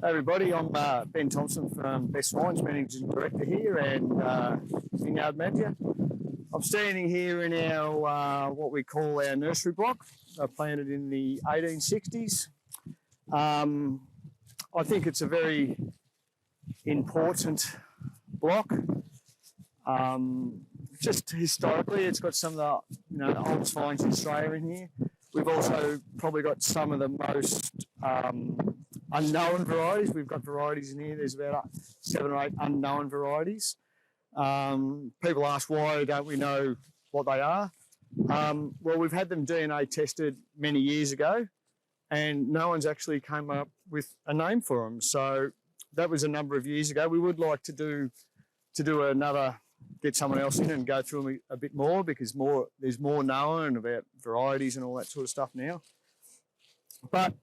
Hey everybody, I'm Ben Thompson from Best Wines, Managing Director here and Vineyard Manager. I'm standing here in our what we call our nursery block, planted in the 1860s. I think it's a very important block. Just historically, it's got some of the oldest vines in Australia in here. We've also probably got some of the most unknown varieties. We've got varieties in here. There's about 7 or 8 unknown varieties. People ask why don't we know what they are? Well, we've had them DNA tested many years ago, and no one's actually come up with a name for them. So that was a number of years ago. We would like to do another, get someone else in and go through them a bit more, because there's more known about varieties and all that sort of stuff now. But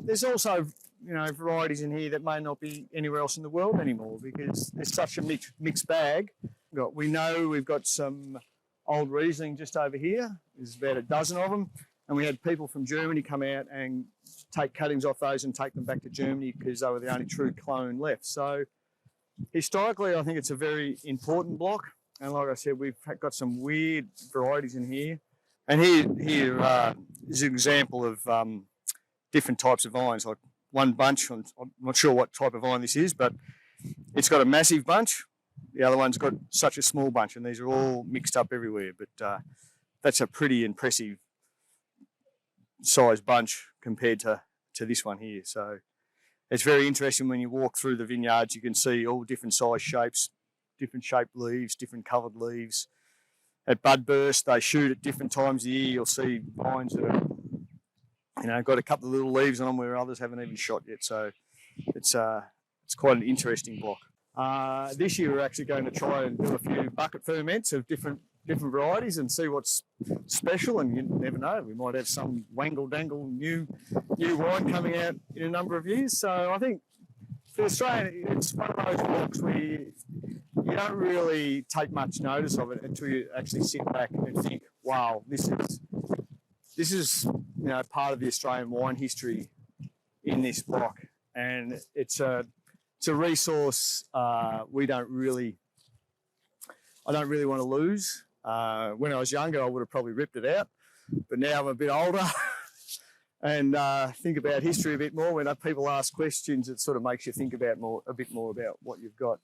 there's also varieties in here that may not be anywhere else in the world anymore, because there's such a mixed bag. We know we've got some old Riesling just over here. There's about a dozen of them, and we had people from Germany come out and take cuttings off those and take them back to Germany because they were the only true clone left. So historically, I think it's a very important block, and like I said, we've got some weird varieties in here. And here is an example of different types of vines. Like one bunch, I'm not sure what type of vine this is, but it's got a massive bunch. The other one's got such a small bunch, and these are all mixed up everywhere. But that's a pretty impressive size bunch compared to this one here. So it's very interesting when you walk through the vineyards. You can see all different size shapes, different shaped leaves, different coloured leaves. At bud burst, they shoot at different times of the year. You'll see vines that are, got a couple of little leaves on them where others haven't even shot yet. So it's quite an interesting block. This year we're actually going to try and do a few bucket ferments of different varieties and see what's special. And you never know, we might have some wangle dangle new wine coming out in a number of years. So I think for Australia, it's one of those blocks where you don't really take much notice of it until you actually sit back and think, wow, this is part of the Australian wine history in this block, and it's a resource I don't really want to lose. When I was younger, I would have probably ripped it out, but now I'm a bit older and think about history a bit more. When people ask questions, it sort of makes you think about a bit more about what you've got.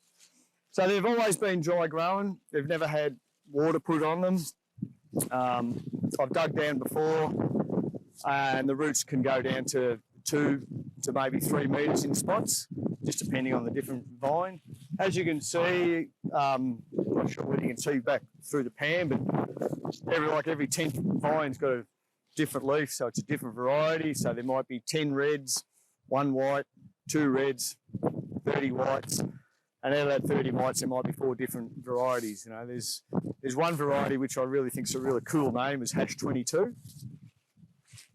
So they've always been dry growing. They've never had water put on them. I've dug down before, and the roots can go down to 2 to maybe 3 metres in spots, just depending on the different vine. As you can see, I'm not sure whether you can see back through the pan, but every 10th vine's got a different leaf, so it's a different variety. So there might be 10 reds, 1 white, 2 reds, 30 whites. And out of that 30 whites, there might be 4 different varieties. There's one variety which I really think is a really cool name, is Hash 22.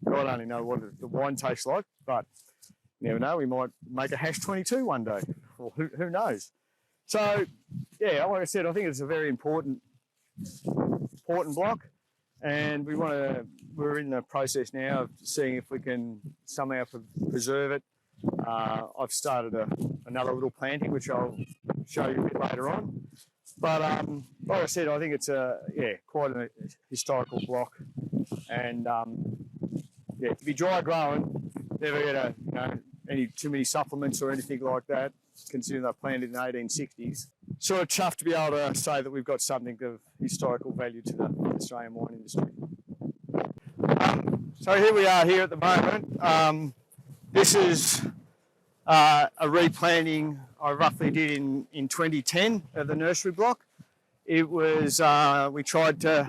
God only know what the wine tastes like, but you never know, we might make a Hash 22 one day. Well, who knows? So, yeah, like I said, I think it's a very important block, and we're in the process now of seeing if we can somehow preserve it. I've started another little planting, which I'll show you a bit later on. But like I said, I think it's quite a historical block, and to be dry growing, never get any too many supplements or anything like that, considering they're planted in the 1860s. Sort of chuffed to be able to say that we've got something of historical value to the Australian wine industry. So here we are here at the moment. This is a replanting I roughly did in 2010 of the nursery block. It was, we tried to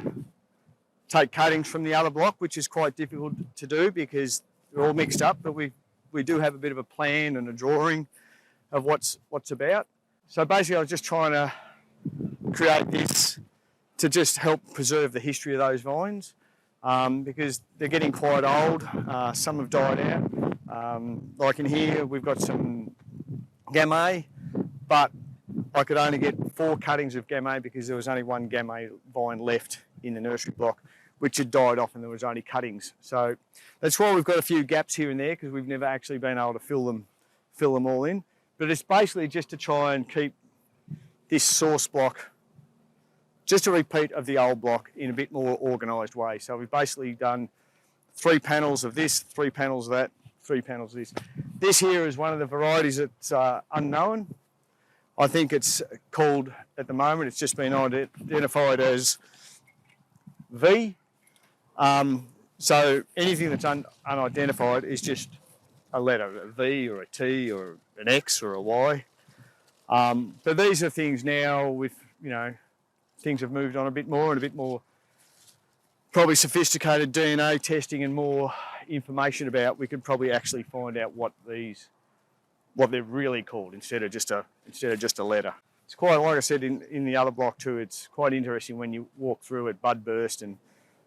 take cuttings from the other block, which is quite difficult to do because they're all mixed up, but we do have a bit of a plan and a drawing of what's about. So basically I was just trying to create this to just help preserve the history of those vines, because they're getting quite old. Some have died out. Like in here, we've got some Gamay, but I could only get 4 cuttings of Gamay because there was only 1 Gamay vine left in the nursery block, which had died off and there was only cuttings. So that's why we've got a few gaps here and there, because we've never actually been able to fill fill them all in. But it's basically just to try and keep this source block, just a repeat of the old block in a bit more organised way. So we've basically done 3 panels of this, 3 panels of that, 3 panels of this. This here is one of the varieties that's unknown. I think it's called, at the moment, it's just been identified as V. So anything that's unidentified is just a letter, a V or a T or an X or a Y. But these are things now with, things have moved on a bit more and a bit more probably sophisticated DNA testing and more information about, we could probably actually find out what they're really called instead of just a letter. It's quite, like I said in the other block too, it's quite interesting when you walk through it, bud burst, and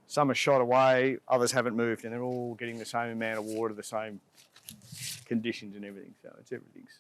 some are shot away, others haven't moved, and they're all getting the same amount of water, the same conditions and everything. So everything's